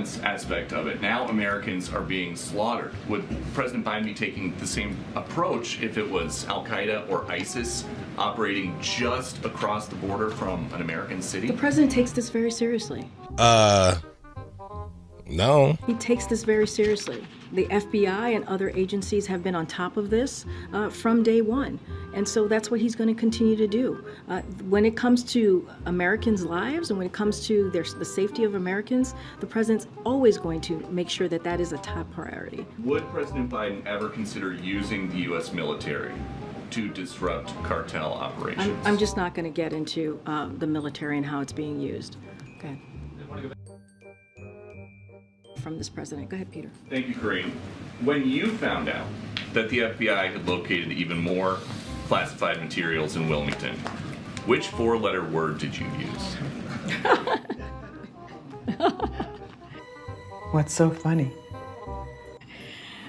violence aspect of it. Now Americans are being slaughtered. Would President Biden be taking the same approach if it was Al-Qaeda or ISIS operating just across the border from an American city? The president takes this very seriously. No. He takes this very seriously. The FBI and other agencies have been on top of this from day one. And so that's what he's going to continue to do. When it comes to Americans' lives and when it comes to the safety of Americans, the president's always going to make sure that that is a top priority. Would President Biden ever consider using the U.S. military to disrupt cartel operations? I'm just not going to get into the military and how it's being used. Okay. From this president. Go ahead, Peter. Thank you, Karine. When you found out that the FBI had located even more classified materials in Wilmington, which four-letter word did you use? What's so funny?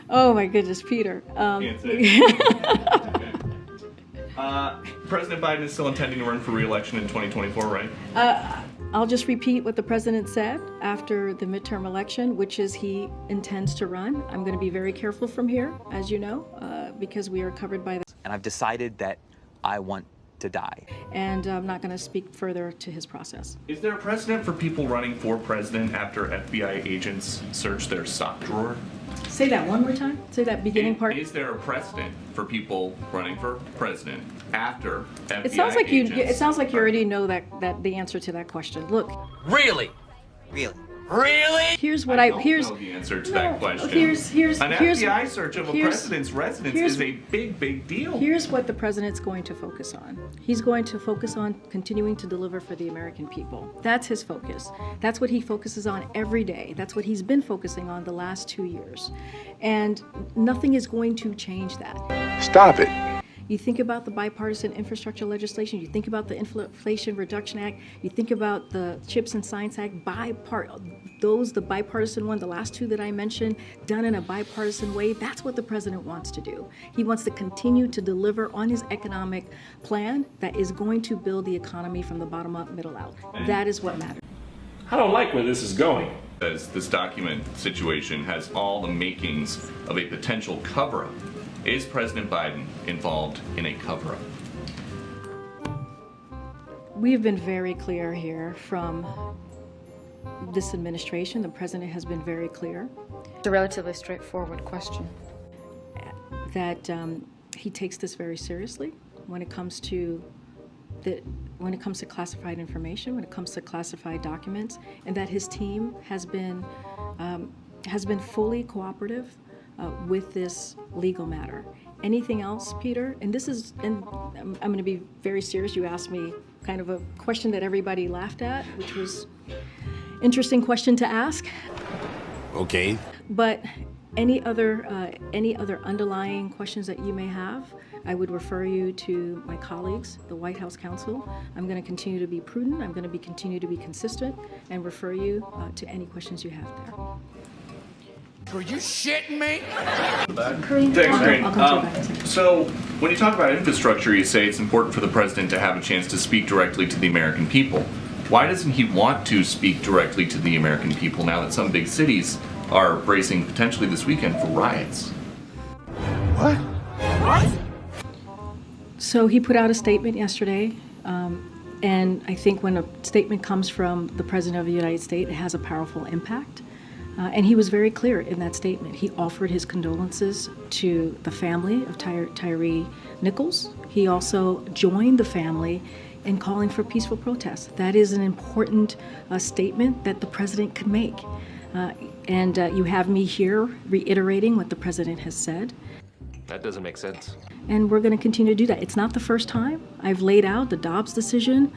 Oh my goodness, Peter. Can't say. Okay. President Biden is still intending to run for re-election in 2024, right? I'll just repeat what the president said after the midterm election, which is he intends to run. I'm going to be very careful from here, as you know, because we are covered by that. And I've decided that I want to die. And I'm not going to speak further to his process. Is there a precedent for people running for president after FBI agents search their sock drawer? Say that one more time. Say that beginning part. Is there a precedent for people running for president after FBI It sounds like agents? It sounds like you already know that the answer to that question. Look. Really? Here's what I don't know the answer to that question. Here's An FBI search of a president's residence is a big deal. Here's what the president's going to focus on. He's going to focus on continuing to deliver for the American people. That's his focus. That's what he focuses on every day. That's what he's been focusing on the last 2 years. And nothing is going to change that. Stop it. You think about the bipartisan infrastructure legislation, you think about the Inflation Reduction Act, you think about the CHIPS and Science Act, the bipartisan one, the last two that I mentioned, done in a bipartisan way. That's what the president wants to do. He wants to continue to deliver on his economic plan that is going to build the economy from the bottom up, middle out. That is what matters. I don't like where this is going. As this document situation has all the makings of a potential cover-up. Is President Biden involved in a cover-up? We have been very clear here from this administration. The president has been very clear. It's a relatively straightforward question. That he takes this very seriously when it comes to classified information, when it comes to classified documents, and that his team has been fully cooperative with this legal matter. Anything else, Peter? And I'm going to be very serious. You asked me kind of a question that everybody laughed at, which was interesting question to ask. Okay. But any other underlying questions that you may have, I would refer you to my colleagues, the White House counsel. I'm going to continue to be prudent. I'm going to continue to be consistent and refer you to any questions you have there. Are you shitting me? Karine, Thanks, I'll Karine. come to you back in a second. So, when you talk about infrastructure, you say it's important for the president to have a chance to speak directly to the American people. Why doesn't he want to speak directly to the American people now that some big cities are bracing potentially this weekend for riots? What? So he put out a statement yesterday, and I think when a statement comes from the President of the United States, it has a powerful impact. And he was very clear in that statement. He offered his condolences to the family of Tyree Nichols. He also joined the family in calling for peaceful protests. That is an important statement that the president could make. And you have me here reiterating what the president has said. That doesn't make sense. And we're going to continue to do that. It's not the first time. I've laid out the Dobbs decision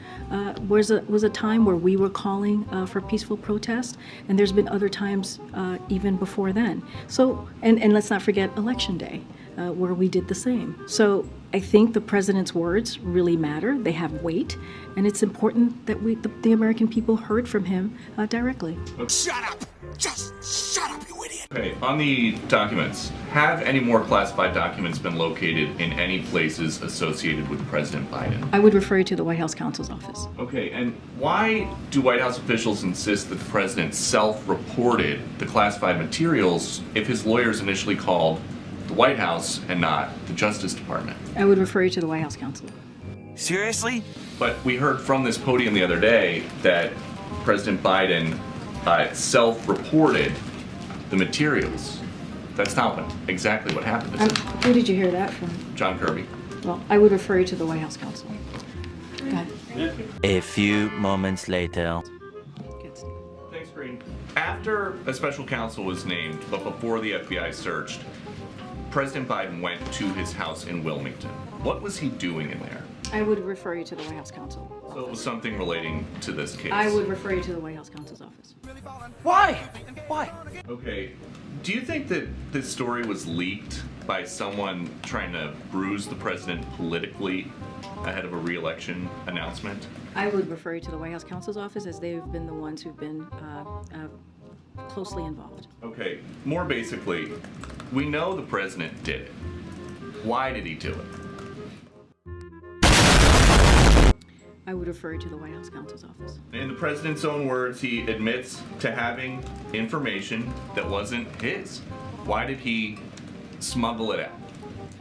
was a time where we were calling for peaceful protest, and there's been other times even before then. So, and let's not forget Election Day. where we did the same. So I think the president's words really matter. They have weight, and it's important that the American people heard from him directly. Shut up! Just shut up, you idiot! Okay, on the documents, have any more classified documents been located in any places associated with President Biden? I would refer you to the White House counsel's office. Okay, and why do White House officials insist that the president self-reported the classified materials if his lawyers initially called the White House and not the Justice Department? I would refer you to the White House counsel. Seriously? But we heard from this podium the other day that President Biden self-reported the materials. That's not exactly what happened. Who did you hear that from? John Kirby. Well, I would refer you to the White House counsel. Go ahead. A few moments later. Good. Thanks, Green. After a special counsel was named, but before the FBI searched, President Biden went to his house in Wilmington. What was he doing in there? I would refer you to the White House counsel. So it was something relating to this case. I would refer you to the White House counsel's office. Why? Why? Okay. Do you think that this story was leaked by someone trying to bruise the president politically ahead of a re-election announcement? I would refer you to the White House counsel's office, as they've been the ones who've been closely involved. Okay. More basically, we know the president did it. Why did he do it? I would refer you to the White House counsel's office. In the president's own words, he admits to having information that wasn't his. Why did he smuggle it out?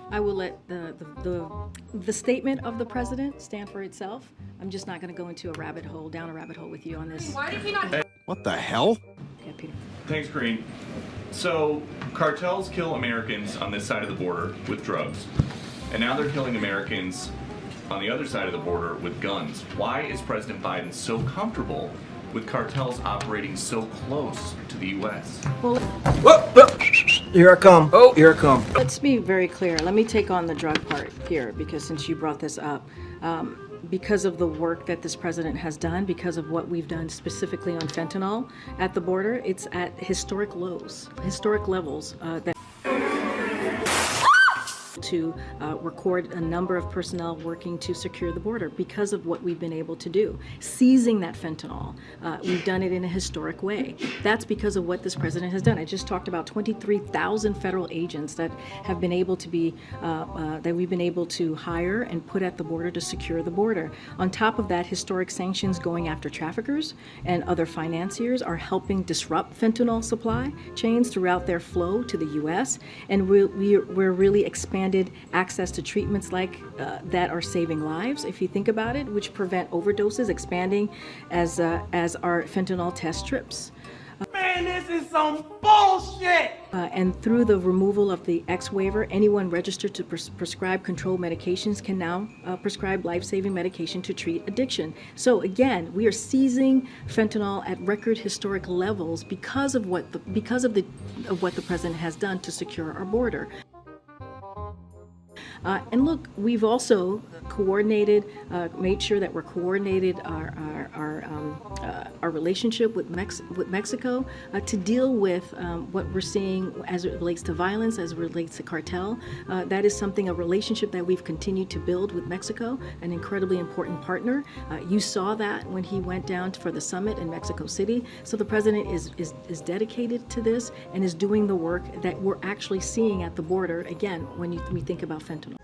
I will let the statement of the president stand for itself. I'm just not going to go into down a rabbit hole with you on this. Why did he not? What the hell? Okay, Peter. Thanks, Green. So, cartels kill Americans on this side of the border with drugs, and now they're killing Americans on the other side of the border with guns. Why is President Biden so comfortable with cartels operating so close to the U.S.? Well, Here I come. Oh, here I come. let's be very clear. Let me take on the drug part here, because since you brought this up, because of the work that this president has done, because of what we've done specifically on fentanyl at the border, it's at historic lows, historic levels to record a number of personnel working to secure the border because of what we've been able to do. Seizing that fentanyl, we've done it in a historic way. That's because of what this president has done. I just talked about 23,000 federal agents that have been able to be, that we've been able to hire and put at the border to secure the border. On top of that, historic sanctions going after traffickers and other financiers are helping disrupt fentanyl supply chains throughout their flow to the U.S. And we're really expanded access to treatments like that are saving lives, if you think about it, which prevent overdoses, expanding as our fentanyl test strips. Man, this is some bullshit! And through the removal of the X waiver, anyone registered to prescribe controlled medications can now prescribe life-saving medication to treat addiction. So again, we are seizing fentanyl at record historic levels because of what the president has done to secure our border. And look, we've also coordinated, made sure that we're coordinated our relationship with Mexico to deal with what we're seeing as it relates to violence, as it relates to cartel. That is a relationship that we've continued to build with Mexico, an incredibly important partner. You saw that when he went down for the summit in Mexico City. So the president is dedicated to this and is doing the work that we're actually seeing at the border, again, when we think about fentanyl.